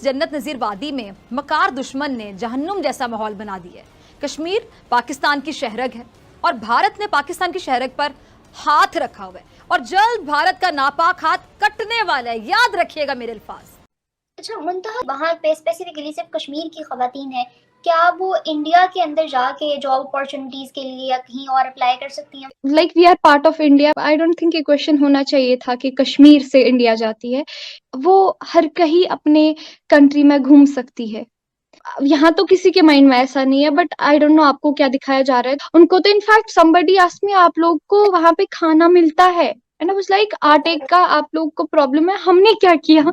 जन्नत नजीर वादी में मकार दुश्मन ने जहन्नुम जैसा माहौल बना दिया है। कश्मीर पाकिस्तान की शहरग है और भारत ने पाकिस्तान की शहरग पर हाथ रखा हुआ है और जल्द भारत का नापाक हाथ कटने वाला है, याद रखिएगा मेरे अल्फाज। अच्छा, मुंतहा वहाँ पे स्पेसिफिकली सिर्फ कश्मीर की खवातीन है, क्या वो इंडिया के अंदर जाके जॉब अपॉर्चुनिटीज के लिए या कहीं और अप्लाई कर सकती हैं? Like we are part of India. I don't think ये क्वेश्चन होना चाहिए था कि कश्मीर से इंडिया जाती है। वो हर कहीं अपने कंट्री में घूम सकती है। यहाँ तो किसी के माइंड में ऐसा नहीं है, बट आई डोंट नो आपको क्या दिखाया जा रहा है। उनको तो इनफैक्ट समबडी आस्क्ड मी, आप लोग को वहां पे खाना मिलता है? एंड आई वाज लाइक, आटे का आप लोग को प्रॉब्लम है, हमने क्या किया?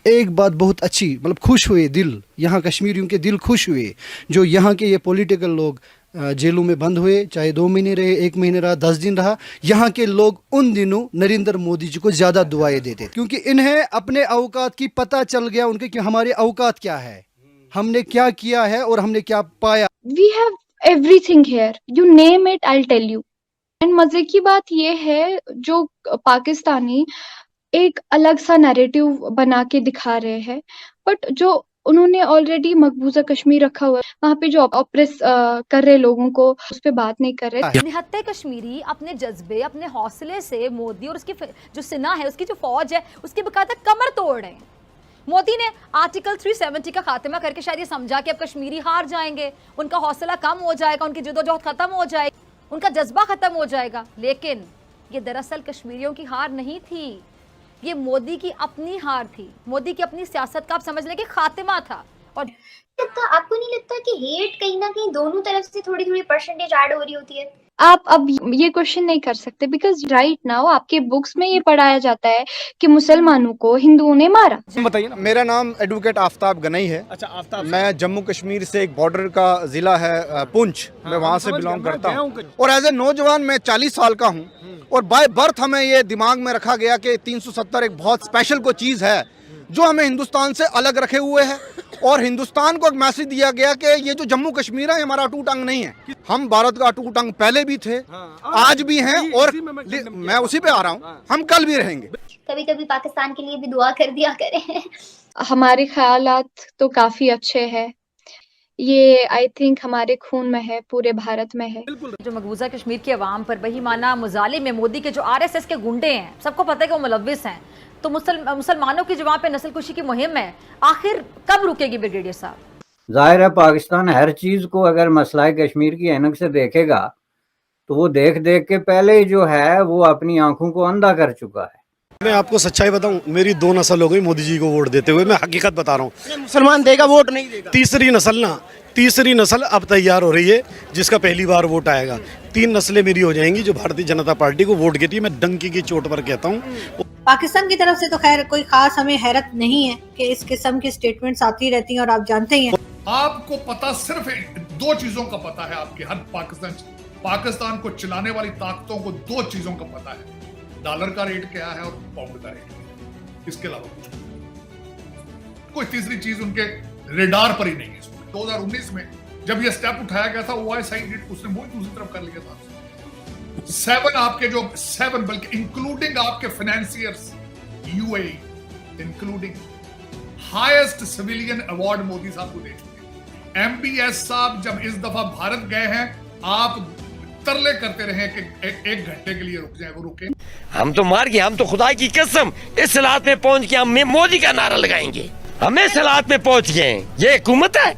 एक बात बहुत अच्छी, मतलब खुश हुए दिल, यहाँ कश्मीरियों के दिल खुश हुए जो यहाँ के ये पॉलिटिकल लोग जेलों में बंद हुए, चाहे 2 महीने रहे, 1 महीने रहा, 10 दिन रहा। यहाँ के लोग उन दिनों नरेंद्र मोदी जी को ज़्यादा दुआएं देते क्योंकि इन्हें अपने औकात की पता चल गया उनके कि हमारे औकात क्या है, हमने क्या किया है और हमने क्या पाया। We have everything here, you name it, I tell you. And मजे की बात ये है, जो पाकिस्तानी एक अलग सा नैरेटिव बना के दिखा रहे हैं, बट जो उन्होंने ऑलरेडी मकबूजा कश्मीर रखा हुआ है, वहाँ पे जो ऑपरेस कर रहे लोगों को उस पर बात नहीं कर रहे। निहत्ते कश्मीरी अपने जज्बे, अपने हौसले से मोदी और उसकी जो सेना है, उसकी जो फौज है, उसकी बकायदा कमर तोड़ रहे हैं। मोदी ने आर्टिकल 370 का खात्मा करके शायद ये समझा कि अब कश्मीरी हार जाएंगे, उनका हौसला कम हो जाएगा, उनकी जद्दोजहद खत्म हो जाएगी, उनका जज्बा खत्म हो जाएगा। लेकिन ये दरअसल कश्मीरियों की हार नहीं थी, ये मोदी की अपनी हार थी, मोदी की अपनी सियासत का आप समझ लें कि खात्मा था। और आपको नहीं लगता कि हेट कहीं ना कहीं दोनों तरफ से थोड़ी थोड़ी परसेंटेज ऐड हो रही होती है? आप अब ये क्वेश्चन नहीं कर सकते, बिकॉज राइट नाउ आपके बुक्स में ये पढ़ाया जाता है कि मुसलमानों को हिंदुओं ने मारा। बताइए ना। मेरा नाम एडवोकेट आफ्ताब गनई है। अच्छा, आफ्ताब। मैं जम्मू कश्मीर से एक बॉर्डर का जिला है पुंछ, मैं वहाँ से बिलोंग करता हूँ और एज ए नौजवान मैं 40 साल का हूँ और बाय बर्थ हमें ये दिमाग में रखा गया कि 370 एक बहुत स्पेशल को चीज़ है जो हमें हिंदुस्तान से अलग रखे हुए है और हिंदुस्तान को एक मैसेज दिया गया कि ये जो जम्मू कश्मीर है हमारा अटूट अंग नहीं है। हम भारत का अटूट अंग पहले भी थे, आज भी हैं और मैं उसी पे आ रहा हूँ, हम कल भी रहेंगे। कभी कभी पाकिस्तान के लिए भी दुआ कर दिया करें। हमारे ख्यालात तो काफी अच्छे हैं, ये आई थिंक हमारे खून में है, पूरे भारत में है। जो मकबूजा कश्मीर की आवाम पर बेईमाना मुजालिम में मोदी के जो आरएसएस के गुंडे हैं, सबको पता है कि वो मुलव्विस हैं, तो मुसलमानों की जो वहाँ पे नस्लकुशी की मुहिम है, आखिर कब रुकेगी ब्रिगेडियर साहब? जाहिर है पाकिस्तान हर चीज को अगर मसला कश्मीर की ऐनक से देखेगा तो वो देख देख के पहले ही जो है वो अपनी आंखों को अंधा कर चुका है। मैं आपको सच्चाई बताऊं, मेरी 2 नस्ल हो गई मोदी जी को वोट देते हुए, मैं हकीकत बता रहा हूँ। मुसलमान देगा वोट नहीं देगा। तीसरी नस्ल अब तैयार हो रही है जिसका पहली बार वोट आएगा। 3 नस्लें मेरी हो जाएंगी जो भारतीय जनता पार्टी को वोट देती है। मैं डंकी की चोट पर कहता हूँ। पाकिस्तान की तरफ से तो खैर कोई खास हमें हैरत नहीं है कि इस किस्म की स्टेटमेंट्स आती रहती हैं और आप जानते ही हैं। आपको पता सिर्फ 2 चीजों का पता है, आपके हर पाकिस्तान को चलाने वाली ताकतों को 2 चीजों का पता है, डॉलर का रेट क्या है और पाउंड का रेट क्या है। इसके अलावा कुछ नहीं। कोई तीसरी चीज उनके रेडार पर ही नहीं है। 2019 में जब यह स्टेप उठाया गया था, OIC उसने मुंह दूसरी तरफ कर लिया था। 7 आपके जो 7 बल्कि इंक्लूडिंग आपके financiers, UAE including highest civilian award Modi साहब को दे चुके। MBS साहब जब इस दफा भारत गए हैं, आप तरले करते रहे कि एक घंटे के लिए रुक जाए, वो रुके। हम तो मार गए, हम तो खुदा की कसम इस हालात में पहुंच के हम मोदी का नारा लगाएंगे। हम इस हालात में पहुंच गए, ये हुकूमत है।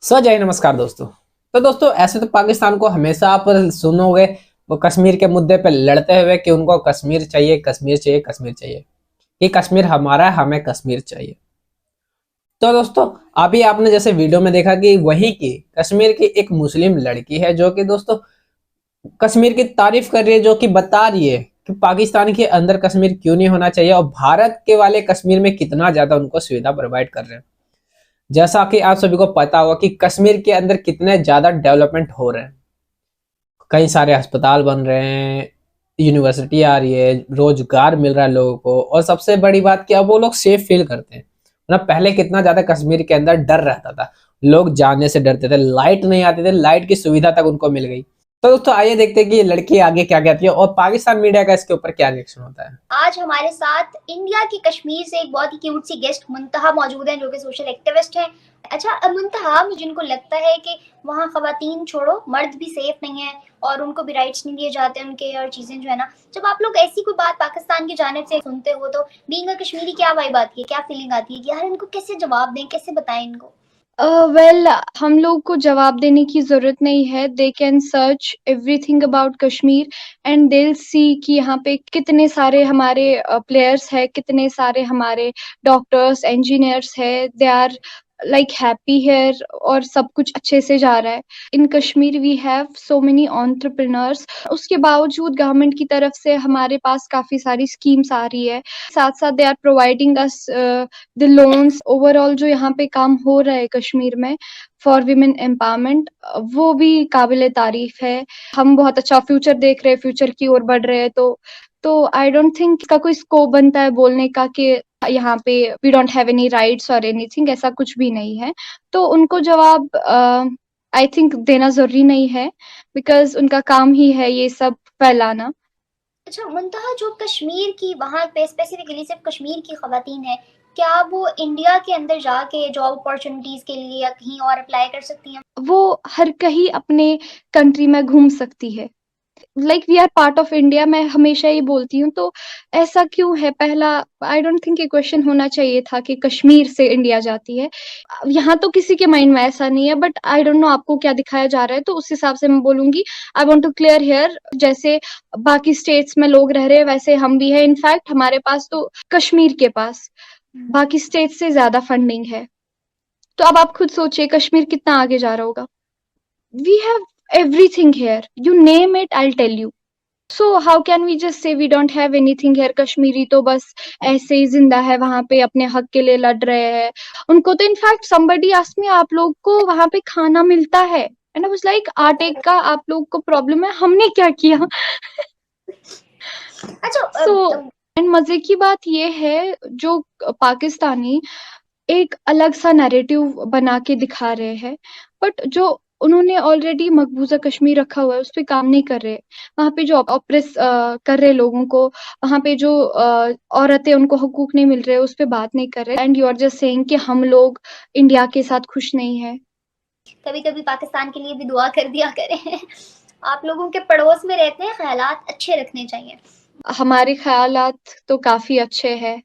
जय नमस्कार दोस्तों। तो दोस्तों ऐसे तो पाकिस्तान को हमेशा आप सुनोगे वो कश्मीर के मुद्दे पे लड़ते हुए कि उनको कश्मीर चाहिए, कश्मीर चाहिए, कश्मीर चाहिए, ये कश्मीर हमारा है, हमें कश्मीर चाहिए। तो दोस्तों अभी आपने जैसे वीडियो में देखा कि वहीं की कश्मीर की एक मुस्लिम लड़की है जो कि दोस्तों कश्मीर की तारीफ कर रही है, जो कि बता रही है कि पाकिस्तान के अंदर कश्मीर क्यों नहीं होना चाहिए और भारत के वाले कश्मीर में कितना ज्यादा उनको सुविधा प्रोवाइड कर रहे हैं। जैसा कि आप सभी को पता होगा कि कश्मीर के अंदर कितने ज्यादा डेवलपमेंट हो रहे हैं, कई सारे अस्पताल बन रहे हैं, यूनिवर्सिटी आ रही है, रोजगार मिल रहा है लोगों को, और सबसे बड़ी बात क्या, वो लोग सेफ फील करते हैं ना। पहले कितना ज्यादा कश्मीर के अंदर डर रहता था, लोग जाने से डरते थे, लाइट नहीं आती थी, लाइट की सुविधा तक उनको मिल गई। तो दोस्तों आइए देखते हैं कि ये लड़की आगे क्या कहती है और पाकिस्तान मीडिया का इसके ऊपर क्या रिएक्शन होता है। आज हमारे साथ इंडिया की कश्मीर से एक बहुत ही क्यूट सी गेस्ट मुंतहा मौजूद हैं, जो कि सोशल एक्टिविस्ट हैं। अच्छा मुंतहा, जिनको लगता है कि वहाँ खवातीन छोड़ो, मर्द भी सेफ नहीं है और उनको भी राइट्स नहीं दिए जाते उनके, और चीजें जो है ना, जब आप लोग ऐसी कोई बात पाकिस्तान की जानिब से सुनते हो तो बीइंग अ कश्मीरी क्या वाइब आती है, क्या फीलिंग आती है कि यार इनको कैसे जवाब दें, कैसे बताएं इनको? वेल हम लोग को जवाब देने की ज़रूरत नहीं है। They can search everything about Kashmir and they will see कि यहाँ पे कितने सारे हमारे प्लेयर्स हैं, कितने सारे हमारे डॉक्टर्स, इंजीनियर्स हैं। They are like happy here और सब कुछ अच्छे से जा रहा है। In Kashmir we have so many entrepreneurs. उसके बावजूद गवर्नमेंट की तरफ से हमारे पास काफ़ी सारी स्कीम्स आ रही है। साथ-साथ they are providing us the loans. Overall जो यहाँ पे काम हो रहा है कश्मीर में फॉर वीमेन एम्पावरमेंट, वो भी काबिल तारीफ है। हम बहुत अच्छा फ्यूचर देख रहे हैं, फ्यूचर की ओर बढ़ रहे हैं। तो आई डोंट थिंक इसका कोई स्कोप बनता है बोलने का कि यहाँ पे we don't have any rights और एनीथिंग, ऐसा कुछ भी नहीं है। तो उनको जवाब आई थिंक देना जरूरी नहीं है, बिकॉज उनका काम ही है ये सब फैलाना। अच्छा मुंतहा, जो कश्मीर की वहाँ पे स्पेसिफिकली सिर्फ कश्मीर की खवातीन है, क्या वो इंडिया के अंदर जाके जॉब अपॉर्चुनिटीज के लिए या कहीं और अप्लाई कर सकती हैं? वो हर कहीं अपने कंट्री में घूम सकती है। Like we are part of India, मैं हमेशा ही बोलती हूँ। तो ऐसा क्यों है? पहला, आई डोंट थिंक ये क्वेश्चन होना चाहिए था कि कश्मीर से इंडिया जाती है। यहाँ तो किसी के माइंड में ऐसा नहीं है, बट आई डोंट नो आपको क्या दिखाया जा रहा है, तो उस हिसाब से मैं बोलूंगी। I want to clear here, जैसे बाकी स्टेट्स में लोग रह रहे हैं वैसे हम भी है। इनफैक्ट हमारे पास तो कश्मीर के पास बाकी स्टेट से ज्यादा फंडिंग है। तो अब आप खुद सोचिए कश्मीर कितना आगे जा रहा होगा। We have everything here, you name it, I'll tell you. So how can we just say we don't have anything here? Kashmiri तो बस ऐसे ही जिंदा है, वहां पे अपने हक के लिए लड़ रहे हैं। उनको तो इनफैक्ट somebody asked me, आप लोग को वहां पे खाना मिलता है? एंड आई वाज लाइक, आटे का आप लोग को प्रॉब्लम है, हमने क्या किया? अच्छा सो एंड मजे की बात ये है, जो पाकिस्तानी एक अलग सा नैरेटिव बना के दिखा रहे हैं, बट जो उन्होंने ऑलरेडी मकबूजा कश्मीर रखा हुआ है उस पर काम नहीं कर रहे। वहां पे जो ऑप्रेस कर रहे लोगों को, वहां पे जो औरतें उनको हकूक नहीं मिल रहे, उस पर बात नहीं कर रहे। And you are just saying कि हम लोग इंडिया के साथ खुश नहीं है। कभी कभी पाकिस्तान के लिए भी दुआ कर दिया करें। आप लोगों के पड़ोस में रहते हैं, ख्यालात अच्छे रखने चाहिए। हमारे ख्यालात तो काफी अच्छे हैं।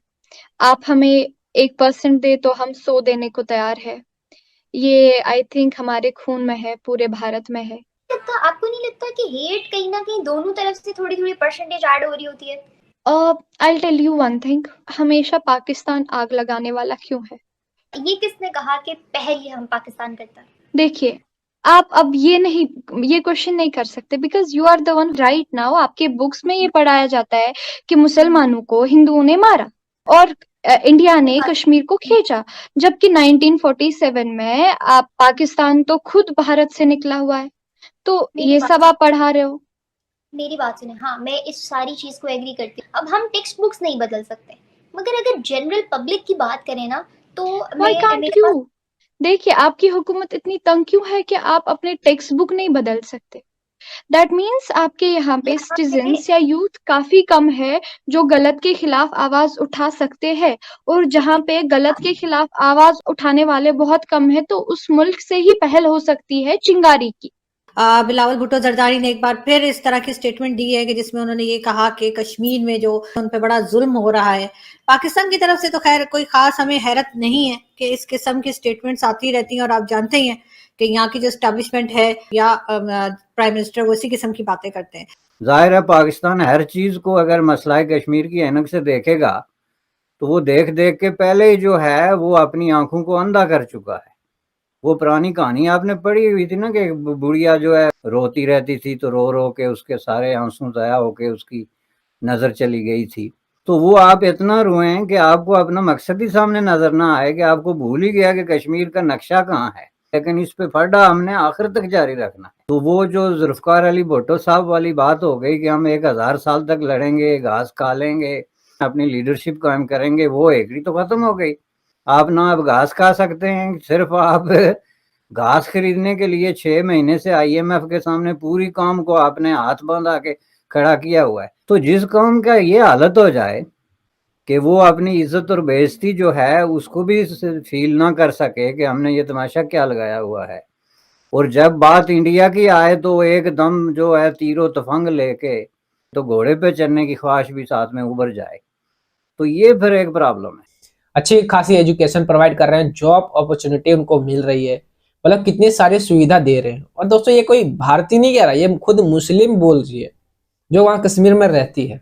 आप हमें 1% दे तो हम 100 देने को तैयार है। ये आई थिंक हमारे खून में है, पूरे भारत में है। आपको नहीं लगता कि हेट कहीं ना कहीं दोनों तरफ से थोड़ी थोड़ी परसेंटेज ऐड हो रही होती है? I tell you one thing, हमेशा पाकिस्तान आग लगाने वाला क्यों है? ये किसने कहा कि पहले हम पाकिस्तान करता है? देखिए, आप अब ये क्वेश्चन नहीं कर सकते, because you are the one right now. आपके बुक्स में ये पढ़ाया जाता है कि मुसलमानों को हिंदुओं ने मारा और इंडिया ने कश्मीर को खींचा, जबकि 1947 में आप पाकिस्तान तो खुद भारत से निकला हुआ है। तो ये सब आप पढ़ा रहे हो। मेरी बात सुने, हाँ मैं इस सारी चीज को एग्री करती हूँ। अब हम टेक्स्ट बुक्स नहीं बदल सकते, मगर अगर जनरल पब्लिक की बात करें ना, तो व्हाई कांट यू? देखिए, आपकी हुकूमत इतनी तंग क्यों है कि आप अपने टेक्स्ट बुक नहीं बदल सकते? दैट मीन्स आपके यहाँ पे सिटीजन्स या यूथ काफी कम है जो गलत के खिलाफ आवाज उठा सकते हैं, और जहाँ पे गलत के खिलाफ आवाज उठाने वाले बहुत कम है, तो उस मुल्क से ही पहल हो सकती है चिंगारी की। बिलावल भुट्टो जरदारी ने एक बार फिर इस तरह की स्टेटमेंट दी है कि जिसमें उन्होंने ये कहा कि कश्मीर में जो उन पे बड़ा जुल्म हो रहा है। पाकिस्तान की तरफ से तो खैर कोई खास हमें हैरत नहीं है कि इस किस्म की स्टेटमेंट्स आती रहती हैं, और आप जानते ही हैं कि यहाँ की जो एस्टैब्लिशमेंट है या प्राइम मिनिस्टर वो इसी किस्म की बातें करते हैं। जाहिर है पाकिस्तान हर चीज को अगर मसला कश्मीर की ऐनक से देखेगा तो वो देख देख के पहले ही जो है वो अपनी आंखों को अंधा कर चुका है। वो पुरानी कहानी आपने पढ़ी हुई थी ना कि बुढ़िया जो है रोती रहती थी तो रो रो के उसके सारे आंसू ज़ाया होके उसकी नज़र चली गई थी। तो वो आप इतना रोएं कि आपको अपना मकसद ही सामने नजर ना आए, कि आपको भूल ही गया कि कश्मीर का नक्शा कहाँ है। लेकिन इस पे फड्डा हमने आखिर तक जारी रखना है। तो वो जो जुल्फकार अली भुट्टो साहब वाली बात हो गई कि हम 1000 साल तक लड़ेंगे, घास खा लेंगे, अपनी लीडरशिप कायम करेंगे, वो एकड़ी तो खत्म हो गई। आप ना अब घास खा सकते हैं, सिर्फ आप घास खरीदने के लिए 6 महीने से IMF के सामने पूरी कौम को आपने हाथ बांधा के खड़ा किया हुआ है। तो जिस कौम का ये हालत हो जाए कि वो अपनी इज्जत और बेइज्जती जो है उसको भी फील ना कर सके कि हमने ये तमाशा क्या लगाया हुआ है, और जब बात इंडिया की आए तो एकदम जो है तीरो तफंग लेके तो घोड़े पे चढ़ने की ख्वाहिश भी साथ में उभर जाए, तो ये फिर एक प्रॉब्लम है। अच्छी खासी एजुकेशन प्रोवाइड कर रहे हैं, जॉब अपॉर्चुनिटी उनको मिल रही है, मतलब कितनी सारी सुविधा दे रहे हैं। और दोस्तों ये कोई भारतीय नहीं कह रहा, ये खुद मुस्लिम बोल रही है जो वहां कश्मीर में रहती है।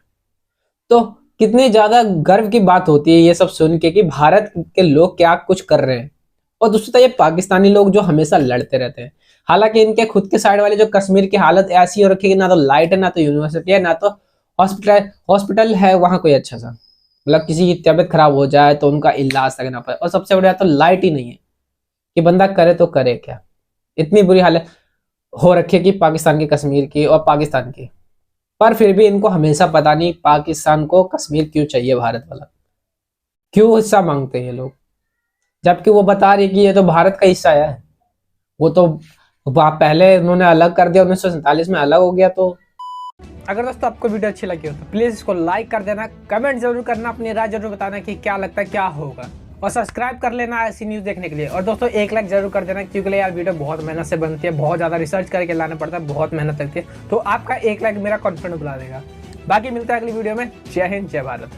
तो कितनी ज्यादा गर्व की बात होती है ये सब सुन के कि भारत के लोग क्या कुछ कर रहे हैं। और दूसरा ये पाकिस्तानी लोग जो हमेशा लड़ते रहते हैं, हालांकि इनके खुद के साइड वाले जो कश्मीर की हालत ऐसी हो रखी है कि ना तो लाइट है, ना तो यूनिवर्सिटी है, ना तो हॉस्पिटल है वहां कोई अच्छा सा, मतलब किसी की तबीयत खराब हो जाए तो उनका इलाज करना पड़े। और सबसे बढ़िया तो लाइट ही नहीं है कि बंदा करे तो करे क्या। इतनी बुरी हालत हो रखी है कि पाकिस्तान की, कश्मीर की और पाकिस्तान की, पर फिर भी इनको हमेशा पता नहीं पाकिस्तान को कश्मीर क्यों चाहिए, भारत वाला क्यों हिस्सा मांगते हैं ये लोग, जबकि वो बता रही कि ये तो भारत का हिस्सा है। वो तो पहले उन्होंने अलग कर दिया, 1947 में अलग हो गया। तो अगर दोस्तों आपको वीडियो अच्छी लगी हो तो प्लीज इसको लाइक कर देना, कमेंट जरूर करना, अपनी राय जरूर बताना कि क्या लगता है क्या होगा, और सब्सक्राइब कर लेना ऐसी न्यूज़ देखने के लिए। और दोस्तों एक लाइक जरूर कर देना, क्योंकि यार वीडियो बहुत मेहनत से बनती है, बहुत ज़्यादा रिसर्च करके लाना पड़ता है, बहुत मेहनत लगती है। तो आपका एक लाइक मेरा कॉन्फिडेंस बढ़ा देगा। बाकी मिलता है अगली वीडियो में। जय हिंद, जय भारत।